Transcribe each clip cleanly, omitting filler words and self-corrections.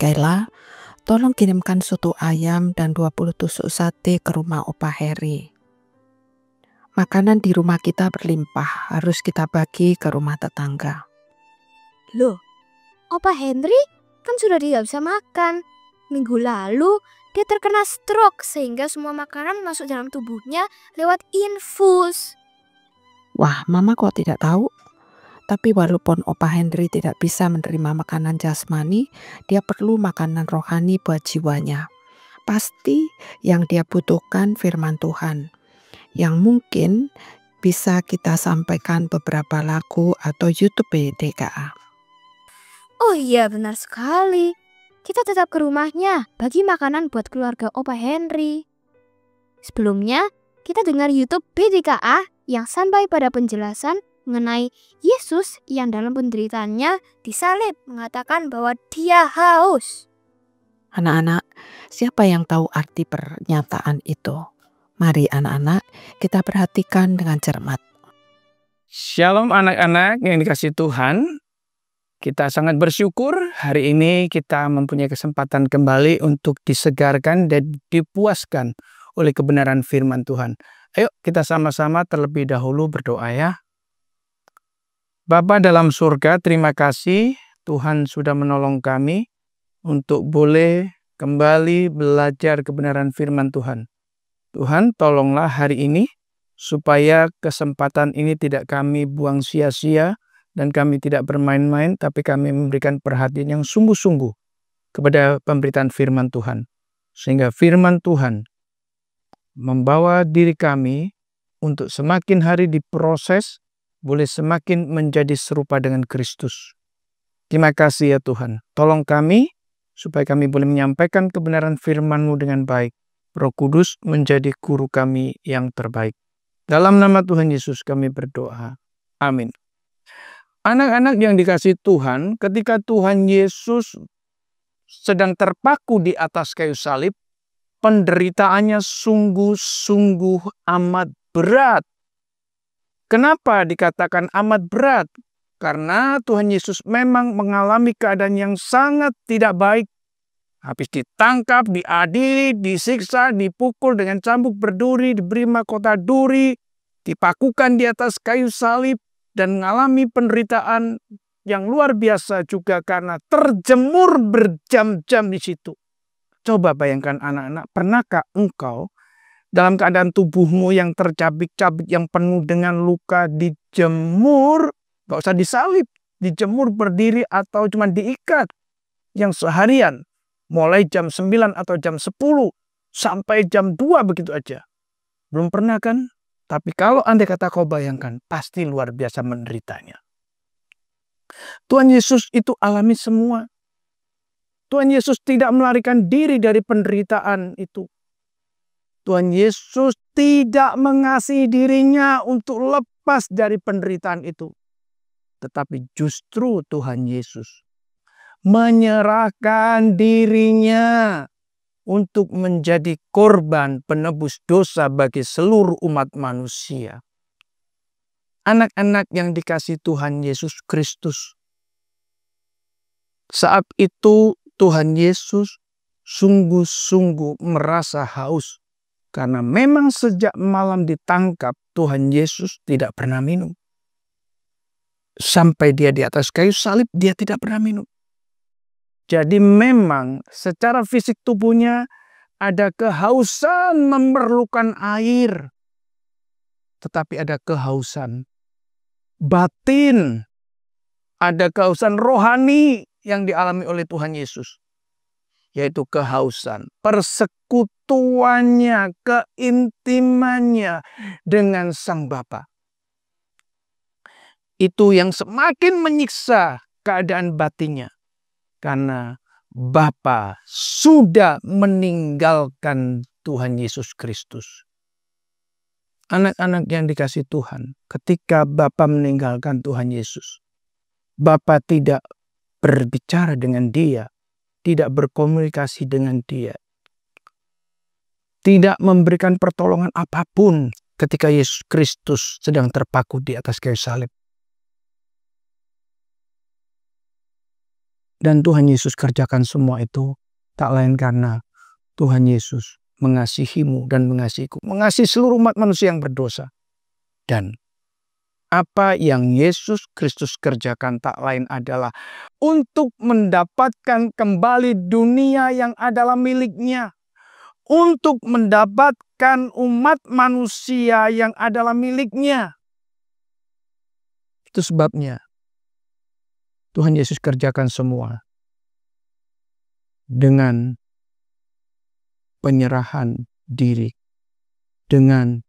Kayla, tolong kirimkan soto ayam dan 20 tusuk sate ke rumah Opa Heri. Makanan di rumah kita berlimpah, harus kita bagi ke rumah tetangga. Loh, Opa Henry kan sudah tidak bisa makan. Minggu lalu dia terkena stroke sehingga semua makanan masuk dalam tubuhnya lewat infus. Wah, Mama kok tidak tahu? Tapi walaupun Opa Henry tidak bisa menerima makanan jasmani, dia perlu makanan rohani buat jiwanya. Pasti yang dia butuhkan firman Tuhan, yang mungkin bisa kita sampaikan beberapa lagu atau YouTube PDKA. Oh iya, benar sekali. Kita tetap ke rumahnya bagi makanan buat keluarga Opa Henry. Sebelumnya, kita dengar YouTube BDKA yang sampai pada penjelasan mengenai Yesus yang dalam penderitaannya disalib mengatakan bahwa dia haus. Anak-anak, siapa yang tahu arti pernyataan itu? Mari anak-anak, kita perhatikan dengan cermat. Shalom anak-anak yang dikasihi Tuhan. Kita sangat bersyukur hari ini kita mempunyai kesempatan kembali untuk disegarkan dan dipuaskan oleh kebenaran firman Tuhan. Ayo kita sama-sama terlebih dahulu berdoa ya. Bapa dalam surga, terima kasih Tuhan sudah menolong kami untuk boleh kembali belajar kebenaran firman Tuhan. Tuhan, tolonglah hari ini supaya kesempatan ini tidak kami buang sia-sia dan kami tidak bermain-main, tapi kami memberikan perhatian yang sungguh-sungguh kepada pemberitaan firman Tuhan. Sehingga firman Tuhan membawa diri kami untuk semakin hari diproses, boleh semakin menjadi serupa dengan Kristus. Terima kasih ya Tuhan. Tolong kami supaya kami boleh menyampaikan kebenaran firman-Mu dengan baik. Roh Kudus menjadi guru kami yang terbaik. Dalam nama Tuhan Yesus kami berdoa. Amin. Anak-anak yang dikasihi Tuhan, ketika Tuhan Yesus sedang terpaku di atas kayu salib, penderitaannya sungguh-sungguh amat berat. Kenapa dikatakan amat berat? Karena Tuhan Yesus memang mengalami keadaan yang sangat tidak baik. Habis ditangkap, diadili, disiksa, dipukul dengan cambuk berduri, diberi mahkota duri, dipakukan di atas kayu salib, dan mengalami penderitaan yang luar biasa juga karena terjemur berjam-jam di situ. Coba bayangkan anak-anak, pernahkah engkau dalam keadaan tubuhmu yang tercabik-cabik, yang penuh dengan luka, dijemur, gak usah disalib, dijemur berdiri atau cuma diikat, yang seharian, mulai jam 9 atau jam 10, sampai jam 2 begitu aja. Belum pernah kan? Tapi kalau andai kata kau bayangkan, pasti luar biasa menderitanya. Tuhan Yesus itu alami semua. Tuhan Yesus tidak melarikan diri dari penderitaan itu. Tuhan Yesus tidak mengasihi dirinya untuk lepas dari penderitaan itu. Tetapi justru Tuhan Yesus menyerahkan dirinya untuk menjadi korban penebus dosa bagi seluruh umat manusia. Anak-anak yang dikasihi Tuhan Yesus Kristus. Saat itu Tuhan Yesus sungguh-sungguh merasa haus. Karena memang sejak malam ditangkap, Tuhan Yesus tidak pernah minum. Sampai dia di atas kayu salib, dia tidak pernah minum. Jadi memang secara fisik tubuhnya ada kehausan memerlukan air. Tetapi ada kehausan batin. Ada kehausan rohani yang dialami oleh Tuhan Yesus. Yaitu kehausan, persekutuannya, keintimannya dengan Sang Bapa. Itu yang semakin menyiksa keadaan batinnya. Karena Bapa sudah meninggalkan Tuhan Yesus Kristus. Anak-anak yang dikasihi Tuhan, ketika Bapa meninggalkan Tuhan Yesus, Bapa tidak berbicara dengan dia, tidak berkomunikasi dengan dia, tidak memberikan pertolongan apapun ketika Yesus Kristus sedang terpaku di atas kayu salib. Dan Tuhan Yesus kerjakan semua itu tak lain karena Tuhan Yesus mengasihimu dan mengasihiku, mengasihi seluruh umat manusia yang berdosa. Dan apa yang Yesus Kristus kerjakan tak lain adalah untuk mendapatkan kembali dunia yang adalah miliknya. Untuk mendapatkan umat manusia yang adalah miliknya. Itu sebabnya Tuhan Yesus kerjakan semua dengan penyerahan diri, dengan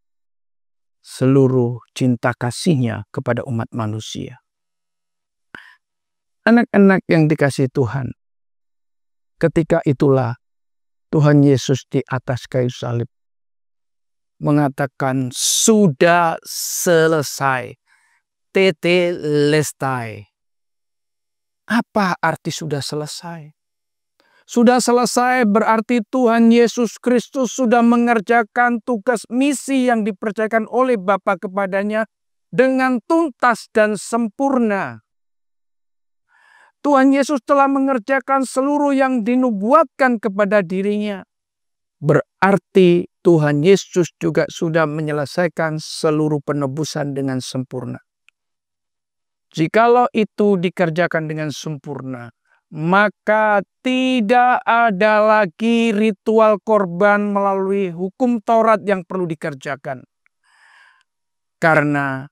seluruh cinta kasih-Nya kepada umat manusia. Anak-anak yang dikasihi Tuhan, ketika itulah Tuhan Yesus di atas kayu salib mengatakan sudah selesai. Tetelestai. Apa arti sudah selesai? Sudah selesai berarti Tuhan Yesus Kristus sudah mengerjakan tugas misi yang dipercayakan oleh Bapa kepadanya dengan tuntas dan sempurna. Tuhan Yesus telah mengerjakan seluruh yang dinubuatkan kepada dirinya. Berarti Tuhan Yesus juga sudah menyelesaikan seluruh penebusan dengan sempurna. Jikalau itu dikerjakan dengan sempurna, maka tidak ada lagi ritual korban melalui hukum Taurat yang perlu dikerjakan. Karena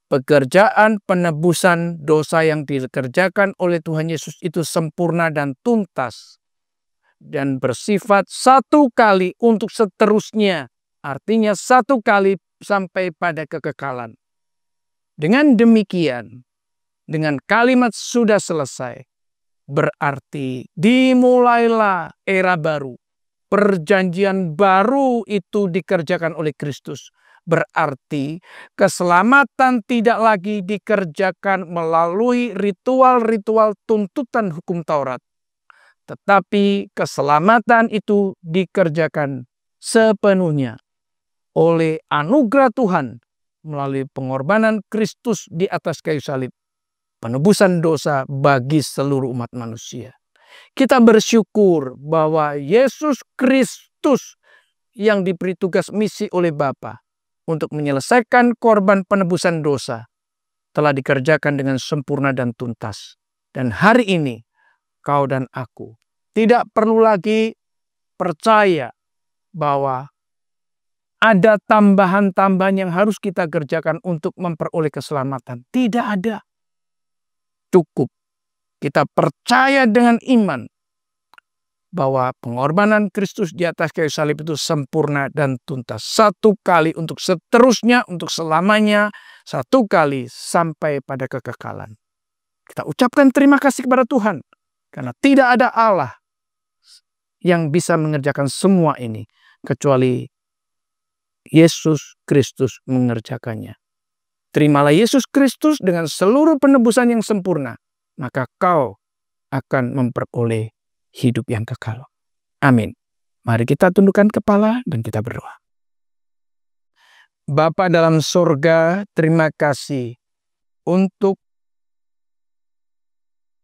pekerjaan penebusan dosa yang dikerjakan oleh Tuhan Yesus itu sempurna dan tuntas. Dan bersifat satu kali untuk seterusnya. Artinya satu kali sampai pada kekekalan. Dengan demikian, dengan kalimat sudah selesai, berarti dimulailah era baru. Perjanjian baru itu dikerjakan oleh Kristus. Berarti keselamatan tidak lagi dikerjakan melalui ritual-ritual tuntutan hukum Taurat. Tetapi keselamatan itu dikerjakan sepenuhnya oleh anugerah Tuhan melalui pengorbanan Kristus di atas kayu salib. Penebusan dosa bagi seluruh umat manusia. Kita bersyukur bahwa Yesus Kristus yang diberi tugas misi oleh Bapa untuk menyelesaikan korban penebusan dosa telah dikerjakan dengan sempurna dan tuntas. Dan hari ini kau dan aku tidak perlu lagi percaya bahwa ada tambahan-tambahan yang harus kita kerjakan untuk memperoleh keselamatan. Tidak ada. Cukup kita percaya dengan iman bahwa pengorbanan Kristus di atas kayu salib itu sempurna dan tuntas. Satu kali untuk seterusnya, untuk selamanya. Satu kali sampai pada kekekalan. Kita ucapkan terima kasih kepada Tuhan. Karena tidak ada Allah yang bisa mengerjakan semua ini. Kecuali Yesus Kristus mengerjakannya. Terimalah Yesus Kristus dengan seluruh penebusan yang sempurna. Maka kau akan memperoleh hidup yang kekal. Amin. Mari kita tundukkan kepala dan kita berdoa. Bapa dalam sorga, terima kasih untuk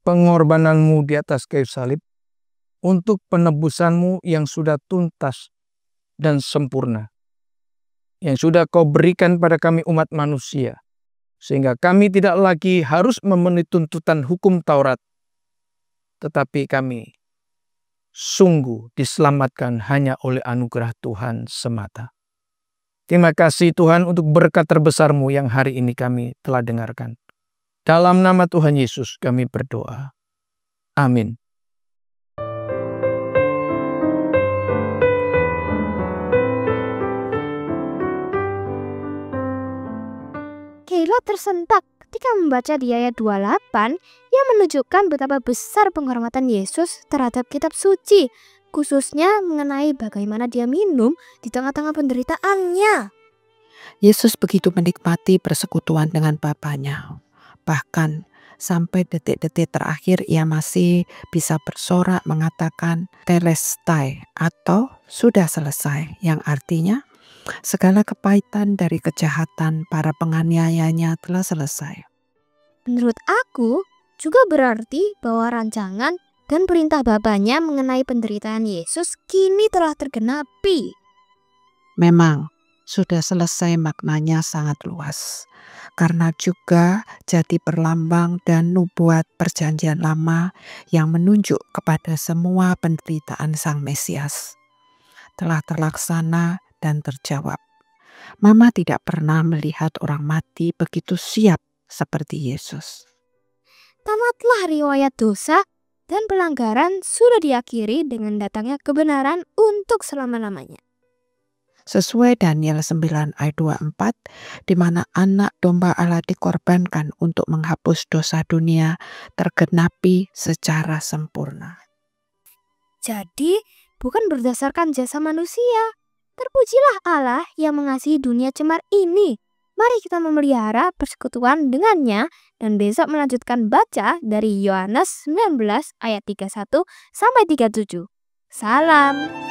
pengorbananmu di atas kayu salib, untuk penebusanmu yang sudah tuntas dan sempurna, yang sudah kau berikan pada kami umat manusia, sehingga kami tidak lagi harus memenuhi tuntutan hukum Taurat, tetapi kami sungguh diselamatkan hanya oleh anugerah Tuhan semata. Terima kasih Tuhan untuk berkat terbesar-Mu yang hari ini kami telah dengarkan. Dalam nama Tuhan Yesus kami berdoa. Amin. Keilo tersentak ketika membaca di ayat 28 yang menunjukkan betapa besar penghormatan Yesus terhadap kitab suci, khususnya mengenai bagaimana dia minum di tengah-tengah penderitaannya. Yesus begitu menikmati persekutuan dengan Bapanya. Bahkan sampai detik-detik terakhir ia masih bisa bersorak mengatakan telestai atau sudah selesai, yang artinya segala kepahitan dari kejahatan para penganiayanya telah selesai. Menurut aku, juga berarti bahwa rancangan dan perintah Bapaknya mengenai penderitaan Yesus kini telah tergenapi. Memang sudah selesai, maknanya sangat luas. Karena juga jadi perlambang dan nubuat perjanjian lama yang menunjuk kepada semua penderitaan Sang Mesias telah terlaksana dan terjawab. Mama tidak pernah melihat orang mati begitu siap seperti Yesus. Tamatlah riwayat dosa dan pelanggaran sudah diakhiri dengan datangnya kebenaran untuk selama-lamanya. Sesuai Daniel 9 ayat 24, di mana anak domba Allah dikorbankan untuk menghapus dosa dunia, tergenapi secara sempurna. Jadi, bukan berdasarkan jasa manusia. Terpujilah Allah yang mengasihi dunia cemar ini. Mari kita memelihara persekutuan dengannya dan besok melanjutkan baca dari Yohanes 19 ayat 31 sampai 37. Salam.